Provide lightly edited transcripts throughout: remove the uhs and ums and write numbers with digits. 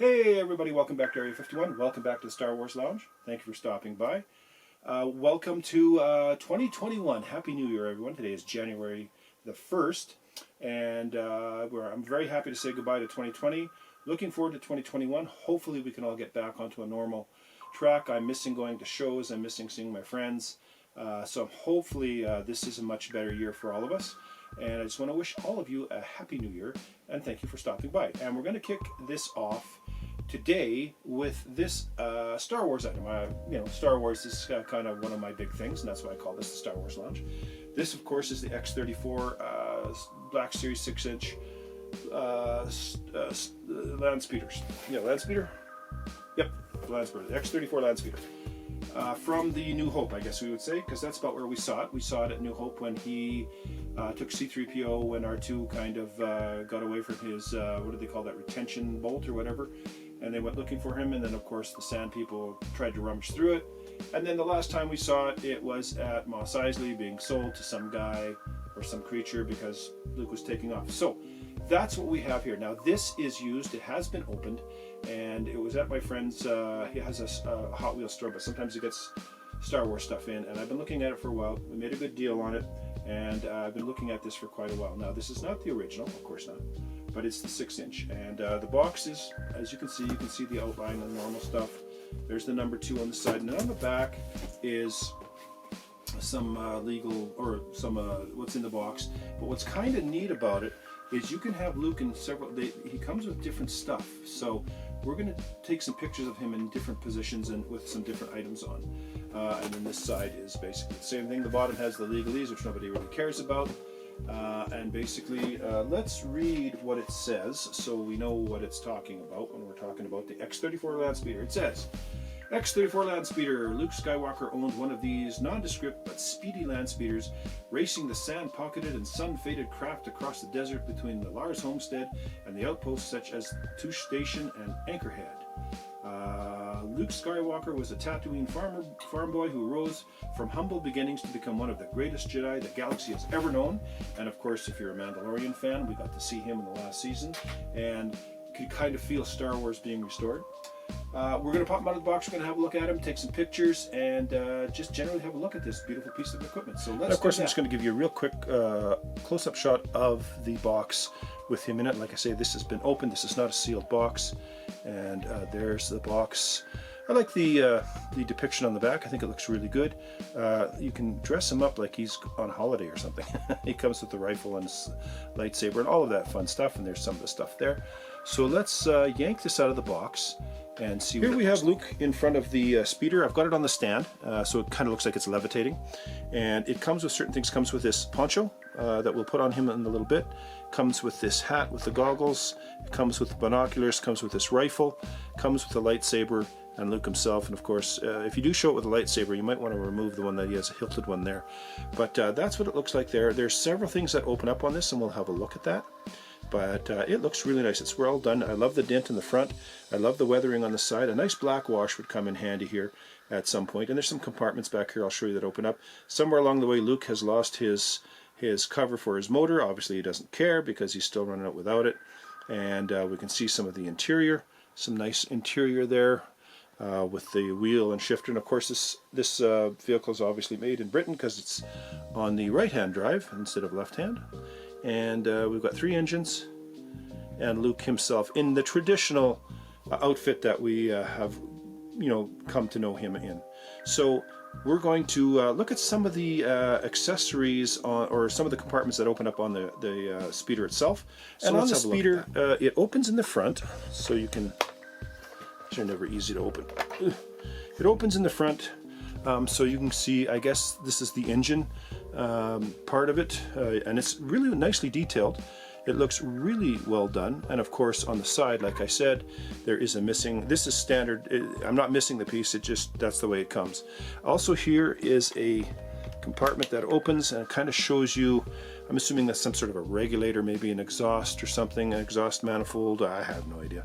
Hey everybody, welcome back to Area 51. Welcome back to the Star Wars Lounge. Thank you for stopping by. Welcome to 2021. Happy New Year, everyone. Today is January the 1st, and I'm very happy to say goodbye to 2020. Looking forward to 2021. Hopefully we can all get back onto a normal track. I'm missing going to shows. I'm missing seeing my friends. So hopefully this is a much better year for all of us. And I just want to wish all of you a Happy New Year, and thank you for stopping by. And we're going to kick this off today with this Star Wars item. Star Wars is kind of one of my big things, and that's why I call this the Star Wars Lounge. This, of course, is the X34 Black Series 6-inch Landspeeders. Yeah, Landspeeder? Yep, Landspeeder. The X34 Landspeeder. From the New Hope, I guess we would say, because that's about where we saw it. We saw it at New Hope when he took C-3PO, when R2 kind of got away from his, what do they call that, retention bolt or whatever, and they went looking for him, and then of course the Sand People tried to rummage through it, and then the last time we saw it, it was at Mos Eisley being sold to some guy or some creature because Luke was taking off. So that's what we have here. Now this is used, it has been opened, and it was at my friend's, he has a Hot Wheels store, but sometimes he gets Star Wars stuff in, and I've been looking at it for a while. We made a good deal on it, and I've been looking at this for quite a while. Now this is not the original, of course not, but it's the 6-inch, and the box is, as you can see the outline and normal stuff. There's the number 2 on the side, and then on the back is some legal, or some what's in the box. But what's kind of neat about it is you can have Luke in several, he comes with different stuff, so we're going to take some pictures of him in different positions and with some different items on. And then this side is basically the same thing. The bottom has the legalese, which nobody really cares about. And basically, let's read what it says so we know what it's talking about when we're talking about the X34 Landspeeder. It says, X34 Landspeeder. Luke Skywalker owned one of these nondescript but speedy Landspeeders, racing the sand-pocketed and sun-faded craft across the desert between the Lars homestead and the outposts such as Touche Station and Anchorhead. Luke Skywalker was a Tatooine farm boy who rose from humble beginnings to become one of the greatest Jedi the galaxy has ever known. And of course, if you're a Mandalorian fan, we got to see him in the last season, and you could kind of feel Star Wars being restored. We're going to pop him out of the box, we're going to have a look at him, take some pictures, and just generally have a look at this beautiful piece of equipment. So let's. And of course, I'm just going to give you a real quick close-up shot of the box with him in it. Like I say, this has been opened. This is not a sealed box, and there's the box. I like the depiction on the back. I think it looks really good. You can dress him up like he's on holiday or something. He comes with the rifle and his lightsaber and all of that fun stuff, and there's some of the stuff there. So let's yank this out of the box and see. Here we have Luke in front of the speeder. I've got it on the stand, so it kind of looks like it's levitating. And it comes with certain things. Comes with this poncho that we'll put on him in a little bit. Comes with this hat with the goggles. It comes with binoculars. Comes with this rifle. Comes with a lightsaber and Luke himself. And of course, if you do show it with a lightsaber, you might want to remove the one that he has, a hilted one there. But that's what it looks like there. There's several things that open up on this, and we'll have a look at that. But it looks really nice. It's well done. I love the dent in the front. I love the weathering on the side. A nice black wash would come in handy here at some point. And there's some compartments back here I'll show you that open up. Somewhere along the way, Luke has lost his cover for his motor. Obviously, he doesn't care because he's still running out without it. And we can see some of the interior. Some nice interior there with the wheel and shifter. And of course, this vehicle is obviously made in Britain because it's on the right-hand drive instead of left-hand. And we've got 3 engines, and Luke himself in the traditional outfit that we have, come to know him in. So we're going to look at some of the accessories or some of the compartments that open up on the speeder itself. So and on the speeder, it opens in the front, so you can. They're never easy to open. It opens in the front. So you can see, I guess this is the engine part of it, and it's really nicely detailed. It looks really well done. And of course on the side, like I said, there is a missing, this is standard, I'm not missing the piece, that's the way it comes. Also here is a compartment that opens and it kind of shows you, I'm assuming that's some sort of a regulator, maybe an exhaust or something, an exhaust manifold, I have no idea.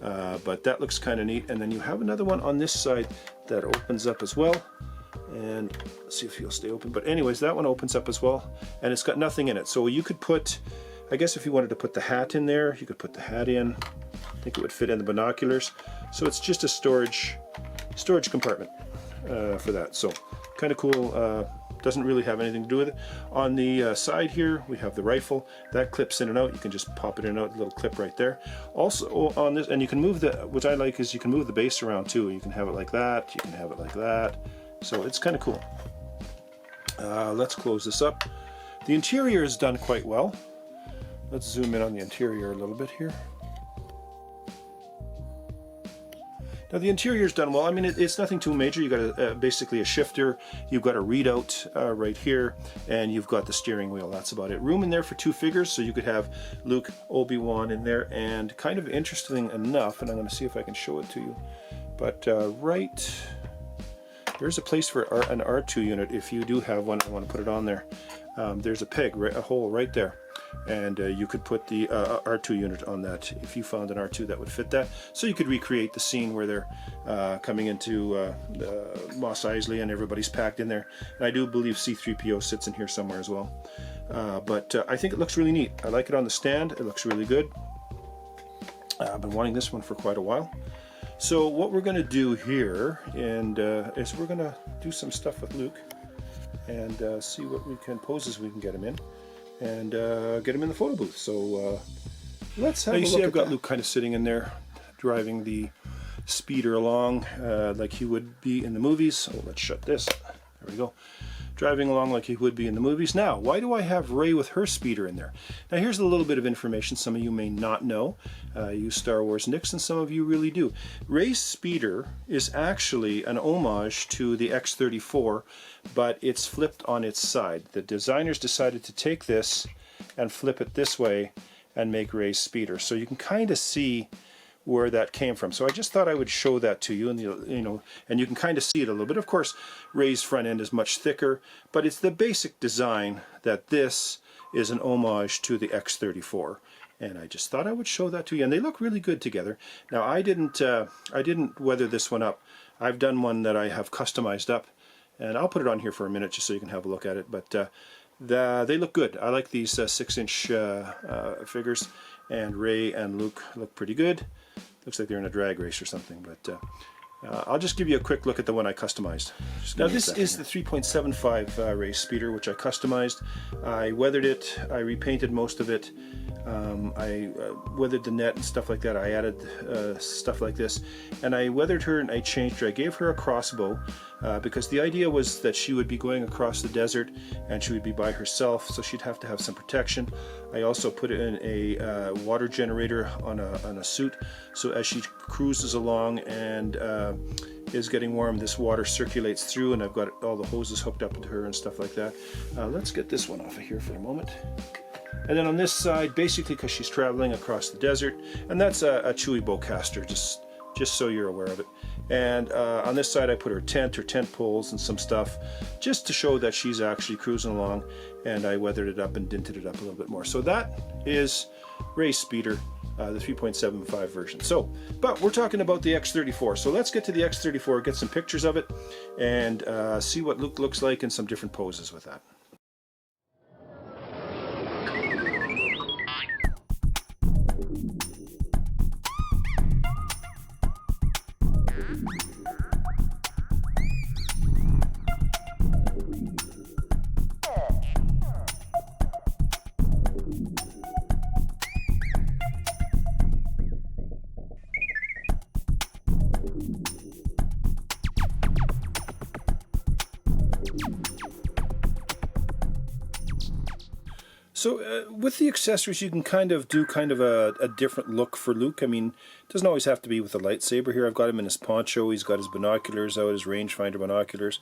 But that looks kind of neat. And then you have another one on this side that opens up as well. And let's see if he'll stay open. But anyways, that one opens up as well. And it's got nothing in it. So you could put, I guess if you wanted to put the hat in there, you could put the hat in. I think it would fit in the binoculars. So it's just a storage compartment for that. So kind of cool. Doesn't really have anything to do with it. On the side here, we have the rifle. That clips in and out. You can just pop it in and out, a little clip right there. Also on this, and you can move the, what I like is you can move the base around too. You can have it like that, you can have it like that. So it's kind of cool. Let's close this up. The interior is done quite well. Let's zoom in on the interior a little bit here. Now the interior is done well. I mean, it's nothing too major. You got basically a shifter. You've got a readout right here, and you've got the steering wheel. That's about it. Room in there for 2 figures, so you could have Luke, Obi-Wan in there. And kind of interesting enough, and I'm going to see if I can show it to you. But right there's a place for an R2 unit if you do have one and want to put it on there. There's a peg, a hole right there. And you could put the R2 unit on that if you found an R2 that would fit that. So you could recreate the scene where they're coming into Mos Eisley and everybody's packed in there. And I do believe C-3PO sits in here somewhere as well. But I think it looks really neat. I like it on the stand. It looks really good. I've been wanting this one for quite a while. So what we're going to do here is we're going to do some stuff with Luke and see what poses we can get him in. And get him in the photo booth. So let's have a look. You see I've got Luke kind of sitting in there driving the speeder along like he would be in the movies. So let's shut this. There we go. Driving along like he would be in the movies. Now, why do I have Rey with her speeder in there? Now here's a little bit of information some of you may not know. You Star Wars nicks, and some of you really do. Rey's speeder is actually an homage to the X34, but it's flipped on its side. The designers decided to take this and flip it this way and make Rey's speeder. So you can kind of see where that came from. So I just thought I would show that to you, and and you can kind of see it a little bit. Of course, Rey's front end is much thicker, but it's the basic design that this is an homage to the X34. And I just thought I would show that to you, and they look really good together. Now I didn't weather this one up. I've done one that I have customized up, and I'll put it on here for a minute just so you can have a look at it. But they look good. I like these 6-inch figures, and Rey and Luke look pretty good. Looks like they're in a drag race or something, but I'll just give you a quick look at the one I customized. Now this is the 3.75 Rey speeder, which I customized. I weathered it, I repainted most of it, I weathered the net and stuff like that. I added stuff like this, and I weathered her and I changed her. I gave her a crossbow because the idea was that she would be going across the desert and she would be by herself, so she'd have to have some protection. I also put in a water generator on a suit, so as she cruises along and is getting warm, this water circulates through, and I've got all the hoses hooked up to her and stuff like that. Let's get this one off of here for a moment. And then on this side, basically because she's traveling across the desert, and that's a Chewy bowcaster, just so you're aware of it. And on this side I put her tent poles and some stuff just to show that she's actually cruising along, and I weathered it up and dinted it up a little bit more. So that is Rey's speeder, the 3.75 version. So, but we're talking about the X34, so let's get to the X34, get some pictures of it, and see what Luke looks like in some different poses with that. So with the accessories, you can kind of do a different look for Luke. I mean, it doesn't always have to be with a lightsaber. Here I've got him in his poncho, he's got his binoculars out, his rangefinder binoculars,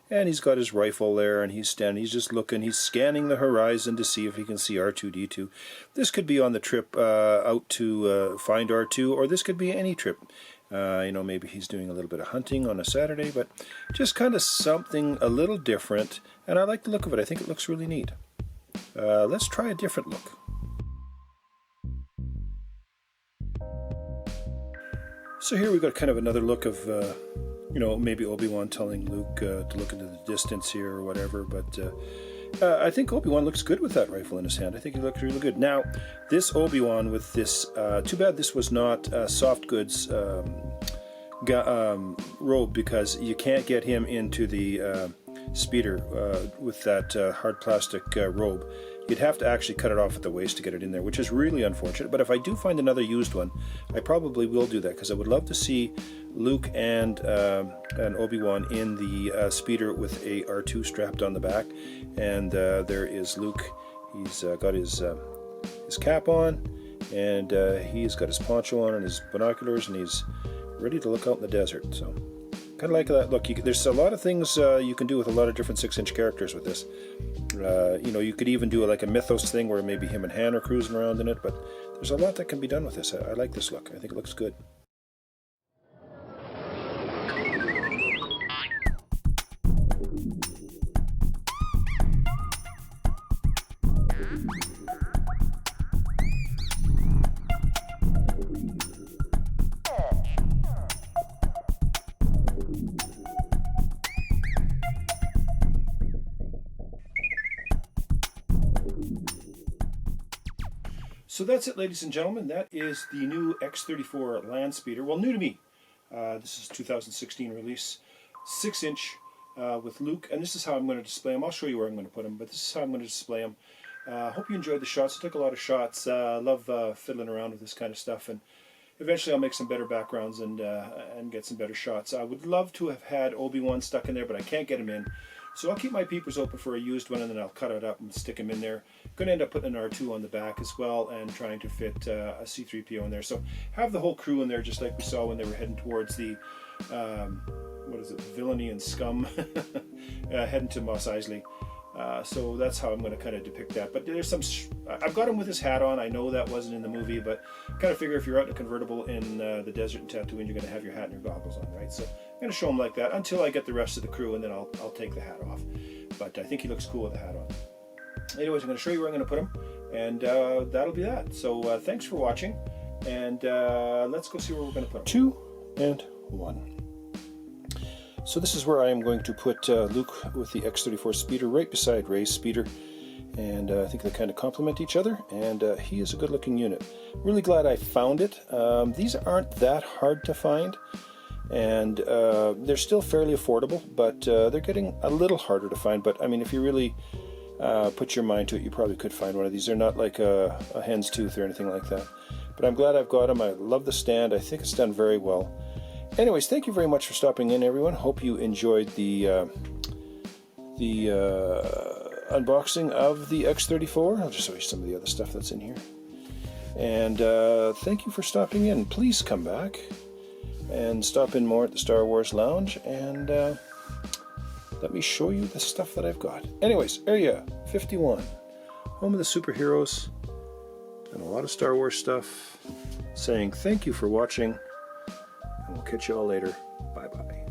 and he's got his rifle there, and he's standing, he's just looking, he's scanning the horizon to see if he can see R2-D2. This could be on the trip out to find R2, or this could be any trip. Maybe he's doing a little bit of hunting on a Saturday, but just kind of something a little different, and I like the look of it. I think it looks really neat. Let's try a different look. So here we've got kind of another look of, maybe Obi-Wan telling Luke to look into the distance here or whatever, but I think Obi-Wan looks good with that rifle in his hand. I think he looks really good. Now, this Obi-Wan with this, too bad this was not soft goods robe, because you can't get him into the speeder with that hard plastic robe. You'd have to actually cut it off at the waist to get it in there, which is really unfortunate. But if I do find another used one, I probably will do that, because I would love to see Luke and Obi-Wan in the speeder with a R2 strapped on the back. And there is Luke. He's got his cap on, and he's got his poncho on and his binoculars, and he's ready to look out in the desert. So kind of like that look. There's a lot of things you can do with a lot of different 6-inch characters with this. You know, you could even do like a Mythos thing where maybe him and Han are cruising around in it, but there's a lot that can be done with this. I like this look. I think it looks good. So that's it, ladies and gentlemen. That is the new X34 Landspeeder. Well, new to me. This is 2016 release. 6-inch with Luke. And this is how I'm going to display them. I'll show you where I'm going to put them, but this is how I'm going to display them. Hope you enjoyed the shots. I took a lot of shots. Love fiddling around with this kind of stuff. And eventually I'll make some better backgrounds and get some better shots. I would love to have had Obi-Wan stuck in there, but I can't get him in. So I'll keep my peepers open for a used one, and then I'll cut it up and stick him in there. Going to end up putting an R2 on the back as well, and trying to fit a C-3PO in there. So have the whole crew in there, just like we saw when they were heading towards the, what is it, Villainy and Scum, heading to Mos Eisley. So that's how I'm going to kind of depict that. But there's some, I've got him with his hat on. I know that wasn't in the movie, but kind of figure if you're out in a convertible in the desert in Tatooine, you're going to have your hat and your goggles on, right? So I'm going to show him like that until I get the rest of the crew, and then I'll take the hat off. But I think he looks cool with the hat on. Anyways, I'm going to show you where I'm going to put him, and that'll be that. So thanks for watching, and let's go see where we're going to put him. 2 and 1. So this is where I am going to put Luke with the X34 speeder right beside Rey's speeder, and I think they kind of complement each other, and he is a good looking unit. Really glad I found it. These aren't that hard to find, and they're still fairly affordable, but they're getting a little harder to find. But I mean, if you really put your mind to it, you probably could find one of these. They're not like a hen's tooth or anything like that, but I'm glad I've got them. I love the stand. I think it's done very well. Anyways, thank you very much for stopping in, everyone. Hope you enjoyed the unboxing of the X34. I'll just show you some of the other stuff that's in here. And thank you for stopping in. Please come back and stop in more at the Star Wars Lounge, and let me show you the stuff that I've got. Anyways, Area 51, home of the superheroes, and a lot of Star Wars stuff, saying thank you for watching. We'll catch you all later. Bye-bye.